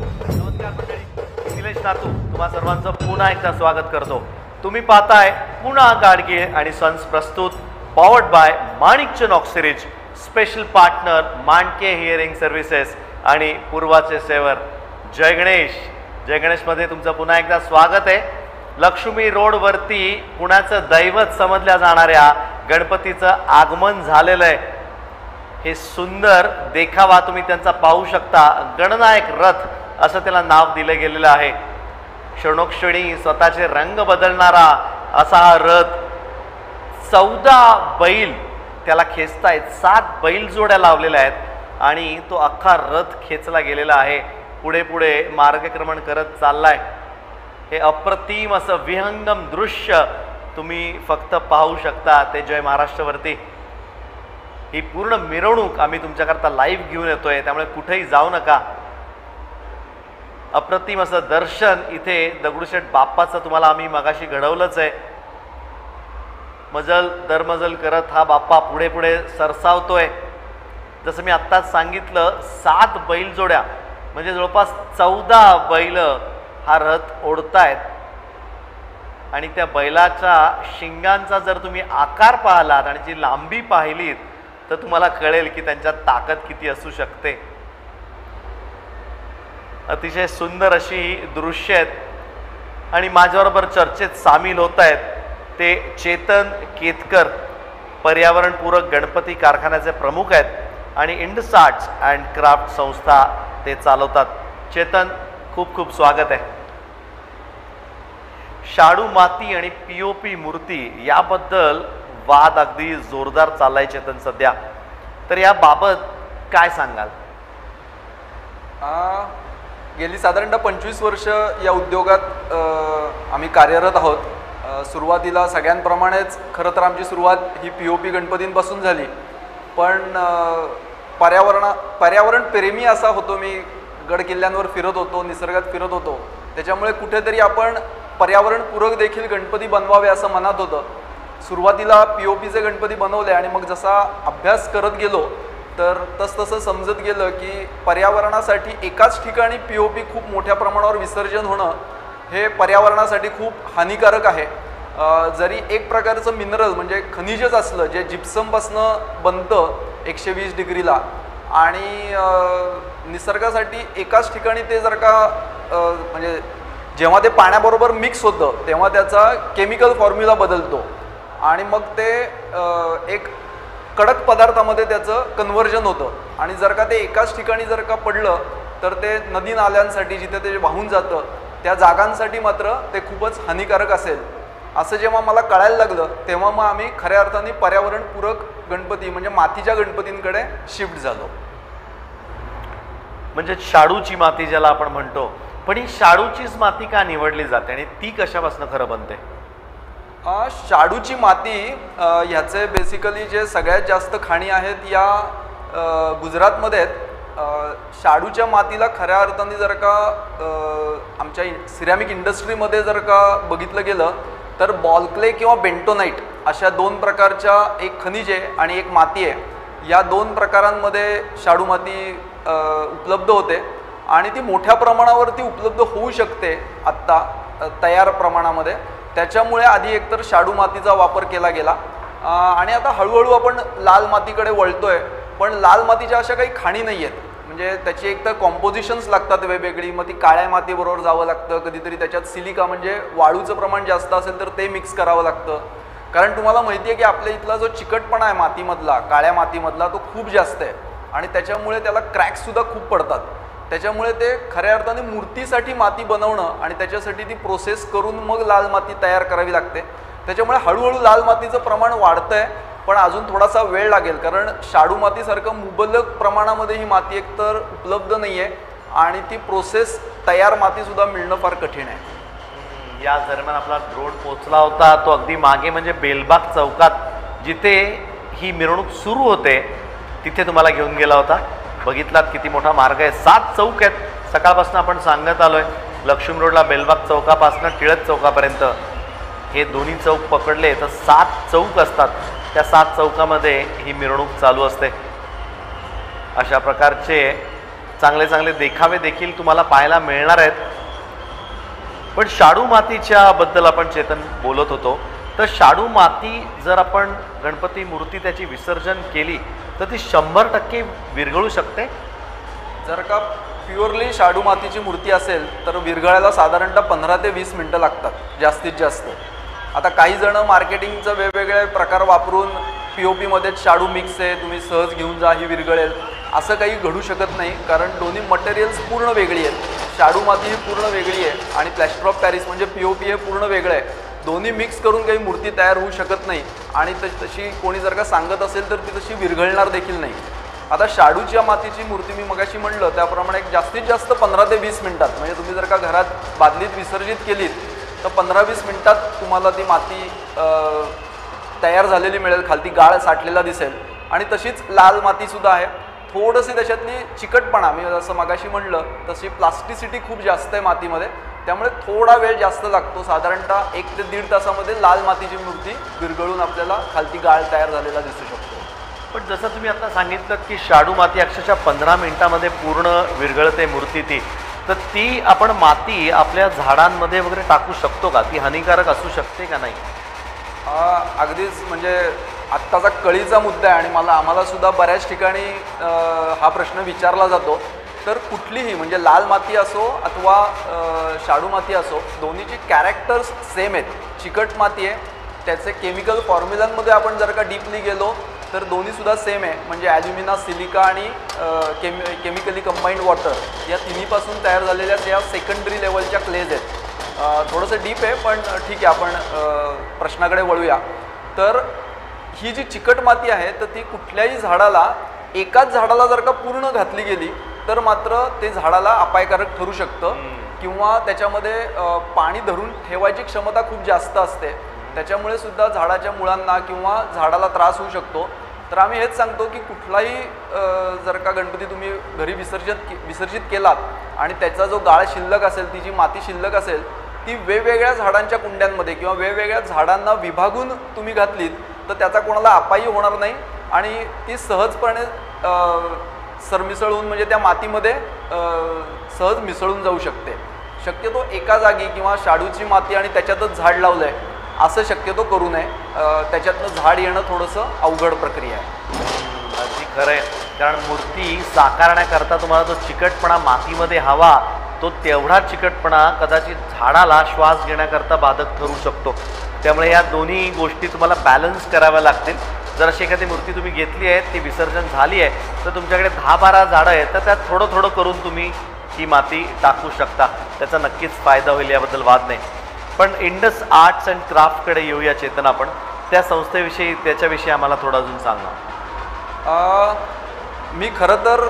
नमस्कार मंडळी, निलेश नातू तुम्हा सर्वांचं पुन्हा एकदा स्वागत करतो. तुम्ही पाहताय पुन्हा गाडगे आणि सन्स प्रस्तुत powered by Manikchand Oxyrich, special partner Mandke hearing services आणि पूर्वाचे सेवर. जय गणेश. जय गणेशमध्ये तुमचं पुन्हा एकदा स्वागत आहे. लक्ष्मी रोडवरती पुण्याचं दैवत समजल्या जाणाऱ्या गणपतीचं आगमन झालेलं आहे. हे सुंदर देखावा तुम्ही त्यांचा पाहू शकता. गणनायक रथ असं त्याला नाव दिलं गेलेलं आहे. क्षणोक्षणी स्वतःचे रंग बदलणारा असा हा रथ. 14 बैल त्याला खेचतायत. 7 बैल जोड्या लावलेल्या आहेत आणि तो अख्खा रथ खेचला गेलेला आहे. पुढे पुढे मार्गक्रमण करत चाललाय. हे अप्रतिम असं विहंगम दृश्य तुम्ही फक्त पाहू शकता ते जय महाराष्ट्रवरती. ही पूर्ण मिरवणूक आम्ही तुमच्याकरता लाईव्ह घेऊन येतोय, त्यामुळे कुठेही जाऊ नका. अप्रतिम असं दर्शन इथे दगडूशेठ बाप्पाचं तुम्हाला आम्ही मगाशी घडवलंच आहे. मजल दरमजल करत हा बाप्पा पुढे पुढे सरसावतोय. जसं मी आत्ताच सांगितलं, 7 बैलजोड्या म्हणजे जवळपास 14 बैल हा रथ ओढतायत. आणि त्या बैलाच्या शिंगांचा जर तुम्ही आकार पाहिलात आणि जी लांबी पाहिलीत तर तुम्हाला कळेल की त्यांच्यात ताकद किती असू शकते. अतिशय सुंदर अशी दृश्य आहेत. आणि माझ्याबरोबर चर्चेत सामील होत आहेत ते चेतन केतकर, पर्यावरणपूरक गणपती कारखान्याचे प्रमुख आहेत आणि इंडसार्ट्स अँड क्राफ्ट संस्था ते चालवतात. चेतन, खूप खूप स्वागत आहे. शाडू माती आणि POP मूर्ती याबद्दल वाद अगदी जोरदार चाललाय चेतन सध्या. तर याबाबत काय सांगाल? गेली साधारणतः 25 वर्ष या उद्योगात आम्ही कार्यरत आहोत. सुरुवातीला सगळ्यांप्रमाणेच खरं तर आमची सुरुवात ही POP गणपतींपासून झाली. पण पर्यावरण प्रेमी असा होतो मी. गड किल्ल्यांवर फिरत होतो, निसर्गात फिरत होतो. त्याच्यामुळे कुठेतरी आपण पर्यावरणपूरक देखील गणपती बनवावे असं मनात होतं. सुरुवातीला POPचे गणपती बनवले आणि मग जसा अभ्यास करत गेलो तर तसतसं समजत गेलं की पर्यावरणासाठी एकाच ठिकाणी POP खूप मोठ्या प्रमाणावर विसर्जन होणं हे पर्यावरणासाठी खूप हानिकारक आहे. जरी एक प्रकारचं मिनरल म्हणजे खनिजच असलं जे जिप्समपासनं बनतं 120 डिग्रीला आणि निसर्गासाठी एकाच ठिकाणी ते जर का म्हणजे जेव्हा ते पाण्याबरोबर मिक्स होतं तेव्हा त्याचा केमिकल फॉर्म्युला बदलतो आणि मग ते एक कडक पदार्थामध्ये त्याचं कन्व्हर्जन होतं. आणि जर का ते एकाच ठिकाणी जर का पडलं तर ते नदी नाल्यांसाठी जिथे ते वाहून जातं त्या जागांसाठी मात्र ते खूपच हानिकारक असेल असं जेव्हा मला कळायला लागलं तेव्हा मग आम्ही खऱ्या अर्थाने पर्यावरणपूरक गणपती म्हणजे मातीच्या गणपतींकडे शिफ्ट झालो. म्हणजे शाडूची माती ज्याला आपण म्हणतो. पण ही शाडूचीच माती का निवडली जाते आणि ती कशापासून खरं बनते? शाडूची माती ह्याचे बेसिकली जे सगळ्यात जास्त खाणी आहेत या गुजरातमध्ये आहेत. शाडूच्या मातीला खऱ्या अर्थाने जर का आमच्या सिरॅमिक इंडस्ट्रीमध्ये जर का बघितलं गेलं तर बॉलक्ले किंवा बेंटोनाइट अशा 2 प्रकारच्या, एक खनिज आहे आणि एक माती आहे, या 2 प्रकारांमध्ये शाडू माती उपलब्ध होते आणि ती मोठ्या प्रमाणावरती उपलब्ध होऊ शकते आत्ता तयार प्रमाणामध्ये. त्याच्यामुळे आधी एकतर शाडू मातीचा वापर केला गेला आणि आता हळूहळू आपण लाल मातीकडे वळतोय. पण लाल मातीच्या अशा काही खाणी नाही आहेत. म्हणजे त्याची एकतर कॉम्पोजिशन्स लागतात वेगवेगळी. मग ती काळ्या मातीबरोबर जावं लागतं. कधीतरी त्याच्यात सिलिका म्हणजे वाळूचं प्रमाण जास्त असेल तर ते मिक्स करावं लागतं. कारण तुम्हाला माहिती आहे की आपल्या इथला जो चिकटपणा आहे मातीमधला, काळ्या मातीमधला, तो खूप जास्त आहे आणि त्याच्यामुळे त्याला क्रॅक्ससुद्धा खूप पडतात. त्याच्यामुळे ते खऱ्या अर्थाने मूर्तीसाठी माती बनवणं आणि त्याच्यासाठी ती प्रोसेस करून मग लाल माती तयार करावी लागते. त्याच्यामुळे हळूहळू लाल मातीचं प्रमाण वाढतं आहे पण अजून थोडासा वेळ लागेल. कारण शाडू मातीसारखं मुबलक प्रमाणामध्ये ही माती एकतर उपलब्ध नाही आहे आणि ती प्रोसेस तयार मातीसुद्धा मिळणं फार कठीण आहे. या दरम्यान आपला ड्रोन पोचला होता तो अगदी मागे म्हणजे बेलबाग चौकात जिथे ही मिरवणूक सुरू होते तिथे तुम्हाला घेऊन गेला होता. बघितलात किती मोठा मार्ग आहे. 7 चौक आहेत. सकाळपासून आपण सांगत आलोय. लक्ष्मी रोडला बेलबाग चौकापासून टिळक चौकापर्यंत हे दोन्ही चौक पकडले तर 7 चौक असतात. त्या 7 चौकामध्ये ही मिरवणूक चालू असते. अशा प्रकारचे चांगले चांगले देखावे देखील तुम्हाला पाहायला मिळणार आहेत. पण शाडू मातीच्या बद्दल आपण चेतन बोलत होतो, तर शाडू माती जर आपण गणपती मूर्ती त्याची विसर्जन केली तर ती 100% विरघळू शकते. जर का प्युअरली शाडू मातीची मूर्ती असेल तर विरघळायला साधारणतः 15 ते 20 मिनटं लागतात जास्तीत जास्त. आता काही जण मार्केटिंगचं वेगवेगळे प्रकार वापरून POP मध्येच शाडू मिक्स आहे, तुम्ही सहज घेऊन जा ही विरघळेल, असं काही घडू शकत नाही. कारण दोन्ही मटेरियल्स पूर्ण वेगळी आहेत. शाडू माती ही पूर्ण वेगळी आहे आणि प्लॅस्टर ऑफ पॅरिस म्हणजे POP हे पूर्ण वेगळं आहे. दोन्ही मिक्स करून काही मूर्ती तयार होऊ शकत नाही आणि तशी कोणी जर का सांगत असेल तर ती तशी विरघळणार देखील नाही. आता शाडूच्या मातीची मूर्ती मी मगाशी म्हणलं त्याप्रमाणे जास्तीत जास्त 15 ते 20 मिनटात, म्हणजे तुम्ही जर का घरात बादलीत विसर्जित केलीत तर 15-20 मिनटात तुम्हाला ती माती तयार झालेली मिळेल, खालती गाळ साठलेला दिसेल. आणि तशीच लाल मातीसुद्धा आहे. थोडंशी त्याच्यातली चिकटपणा, मी जसं मगाशी म्हणलं तशी प्लास्टिसिटी खूप जास्त आहे मातीमध्ये, त्यामुळे थोडा वेळ जास्त लागतो. साधारणतः 1 ते 1.5 तासामध्ये लाल मातीची मूर्ती विरघळून आपल्याला खालती गाळ तयार झालेला दिसू शकतो. पण जसं तुम्ही आता सांगितलं की शाडू माती अक्षरशः 15 मिनिटामध्ये पूर्ण विरघळते मूर्ती ती, तर ती आपण माती आपल्या झाडांमध्ये वगैरे टाकू शकतो का? ती हानिकारक असू शकते का नाही? अगदीच म्हणजे आत्ताचा कळीचा मुद्दा आहे आणि आम्हाला सुद्धा बऱ्याच ठिकाणी हा प्रश्न विचारला जातो. तर कुठलीही म्हणजे लाल माती असो अथवा शाडू माती असो, दोन्हीची कॅरेक्टर्स सेम आहेत. चिकट माती आहे, त्याचे केमिकल फॉर्म्युलांमध्ये आपण जर का डीपली गेलो तर दोन्हीसुद्धा सेम आहे. म्हणजे ॲल्युमिना, सिलिका आणि केमिकली कंबाईंड वॉटर या तिन्हीपासून तयार झालेल्या या सेकंडरी लेवलच्या क्लेज आहेत. थोडंसं डीप आहे पण ठीक आहे, आपण प्रश्नाकडे वळूया. तर ही जी चिकट माती आहे तर ती कुठल्याही झाडाला, एकाच झाडाला जर का पूर्ण घातली गेली तर मात्र ते झाडाला अपायकारक ठरू शकतं किंवा त्याच्यामध्ये पाणी धरून ठेवायची क्षमता खूप जास्त असते. त्याच्यामुळे सुद्धा झाडाच्या मुळांना किंवा झाडाला त्रास होऊ शकतो. तर आम्ही हेच सांगतो की कुठलाही जर का गणपती तुम्ही घरी विसर्जित केलात आणि त्याचा जो गाळ शिल्लक असेल, ती जी माती शिल्लक असेल, ती वेगवेगळ्या झाडांच्या कुंड्यांमध्ये किंवा वेगवेगळ्या झाडांना विभागून तुम्ही घातलीत तर त्याचा कोणाला अपायही होणार नाही आणि ती सहजपणे सरमिसळून म्हणजे त्या मातीमध्ये सहज मिसळून जाऊ शकते. शक्यतो एका जागी किंवा शाडूची माती आणि त्याच्यातच झाड लावलं आहे असं शक्यतो करू नये. त्याच्यातनं झाड येणं थोडंसं अवघड प्रक्रिया आहे. अगदी खरं आहे, कारण मूर्ती साकारण्याकरता तुम्हाला जो चिकटपणा मातीमध्ये हवा तो तेवढा चिकटपणा कदाचित झाडाला श्वास घेण्याकरता बाधक ठरू शकतो. त्यामुळे या दोन्ही गोष्टी तुम्हाला बॅलन्स कराव्या लागतील. जर अशी एखादी मूर्ती तुम्ही घेतली आहे, ती विसर्जन झाली आहे, तर तुमच्याकडे 10-12 झाडं आहेत तर त्यात थोडं थोडं करून तुम्ही ही माती टाकू शकता. त्याचा नक्कीच फायदा होईल, याबद्दल वाद नाही. पण इंडस आर्ट्स अँड क्राफ्टकडे येऊया चेतन आपण. त्या संस्थेविषयी, त्याच्याविषयी आम्हाला थोडं अजून सांगा. मी खरं तर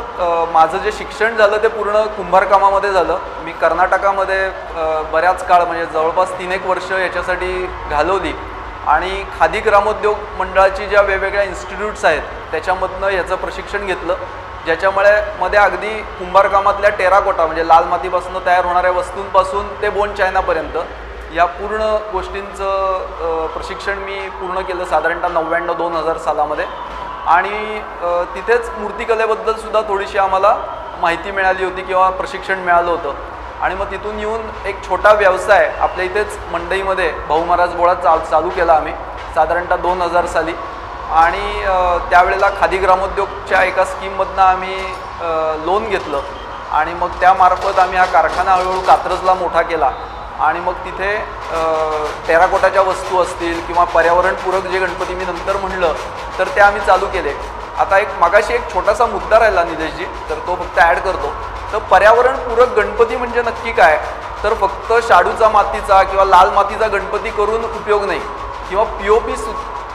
माझं जे शिक्षण झालं ते पूर्ण कुंभारकामामध्ये झालं. मी कर्नाटकामध्ये बऱ्याच काळ म्हणजे जवळपास 3-1 वर्ष याच्यासाठी घालवली आणि खादी ग्रामोद्योग मंडळाची ज्या वेगवेगळ्या इन्स्टिट्यूट्स आहेत त्याच्यामधनं याचं प्रशिक्षण घेतलं, ज्याच्यामुळे अगदी कुंभारकामातल्या टेराकोटा म्हणजे लाल मातीपासून तयार होणाऱ्या वस्तूंपासून ते बोन चायनापर्यंत या पूर्ण गोष्टींचं प्रशिक्षण मी पूर्ण केलं साधारणतः 99-2000 सालामध्ये. आणि तिथेच मूर्तिकलेबद्दल सुद्धा थोडीशी आम्हाला माहिती मिळाली होती किंवा प्रशिक्षण मिळालं होतं. आणि मग तिथून येऊन एक छोटा व्यवसाय आपल्या इथेच मंडईमध्ये भाऊ महाराज बोळा चालू केला आम्ही साधारणतः 2000 साली. आणि त्यावेळेला खादी ग्रामोद्योगच्या एका स्कीममधनं आम्ही लोन घेतलं आणि मग त्यामार्फत आम्ही हा कारखाना हळूहळू कात्रजला मोठा केला. आणि मग तिथे टेराकोटाच्या वस्तू असतील किंवा पर्यावरणपूरक जे गणपती मी नंतर म्हणलं तर ते आम्ही चालू केले. आता मगाशी एक छोटासा मुद्दा राहिला निलेशजी, तर तो फक्त ॲड करतो. तर पर्यावरणपूरक गणपती म्हणजे नक्की काय, तर फक्त शाडूचा मातीचा किंवा लाल मातीचा गणपती करून उपयोग नाही किंवा POP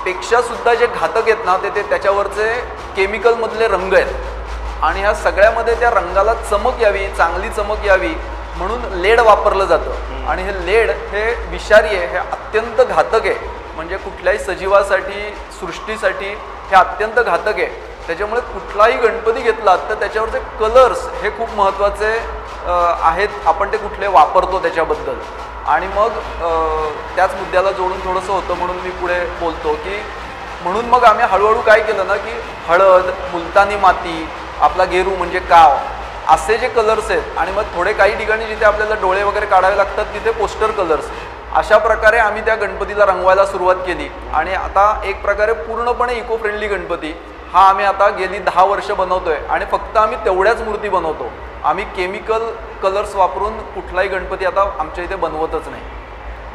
पेक्षा सुद्धा जे घातक आहेत ना ते त्याच्यावरचे केमिकलमधले रंग आहेत आणि ह्या सगळ्यामध्ये त्या रंगाला चमक यावी, चांगली चमक यावी म्हणून लेड वापरलं जातं. आणि हे लेड हे विषारी आहे, हे अत्यंत घातक आहे. म्हणजे कुठल्याही सजीवासाठी, सृष्टीसाठी हे अत्यंत घातक आहे. त्याच्यामुळे कुठलाही गणपती घेतला तर त्याच्यावरचे कलर्स हे खूप महत्त्वाचे आहेत, आपण ते कुठले वापरतो त्याच्याबद्दल. आणि मग त्याच मुद्द्याला जोडून थोडंसं होतं म्हणून मी पुढे बोलतो की म्हणून मग आम्ही हळूहळू काय केलं ना की हळद, मुलतानी माती, आपला गेरू म्हणजे काव असे जे कलर्स आहेत आणि मग थोडे काही ठिकाणी जिथे आपल्याला डोळे वगैरे काढावे लागतात तिथे पोस्टर कलर्स, अशा प्रकारे आम्ही त्या गणपतीला रंगवायला सुरुवात केली. आणि आता एक प्रकारे पूर्णपणे इको फ्रेंडली गणपती हा आम्ही आता गेली 10 वर्ष बनवतोय. आणि फक्त आम्ही तेवढ्याच मूर्ती बनवतो, आम्ही केमिकल कलर्स वापरून कुठलाही गणपती आता आमच्या इथे बनवतच नाही.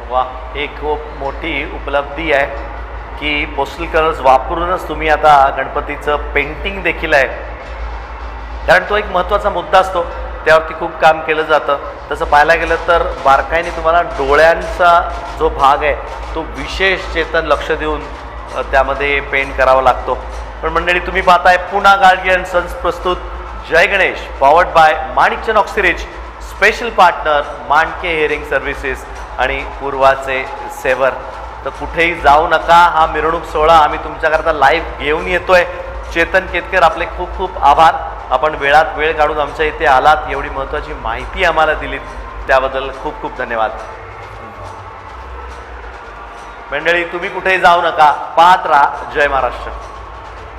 वा, ही खूप मोठी उपलब्धी आहे की पोस्टल कलर्स वापरूनच तुम्ही आता गणपतीचं पेंटिंग देखील आहे. कारण तो एक महत्त्वाचा मुद्दा असतो, त्यावरती खूप काम केलं जातं. तसं पाहायला गेलं तर बारकाईने तुम्हाला डोळ्यांचा जो भाग आहे तो विशेष चेतन लक्ष देऊन त्यामध्ये पेंट करावा लागतो. पण मंडळी, तुम्ही पाहताय पुणा गाडगे अँड सन्स प्रस्तुत जय Ganesh, powered by Manikchand Oxyrich, special partner Mandke hearing services आणि पूर्वाचे सेवर. तर कुठेही जाऊ नका, हा मिरवणूक सोहळा आम्ही तुमच्याकरता लाईव्ह घेऊन येतोय. चेतन केतकर, आपले खूप खूप आभार. आपण वेळात वेळ काढून आमच्या इथे आलात, एवढी महत्त्वाची माहिती आम्हाला दिलीत, त्याबद्दल खूप खूप धन्यवाद. मंडळी, तुम्ही कुठेही जाऊ नका, पाहत राहा जय महाराष्ट्र.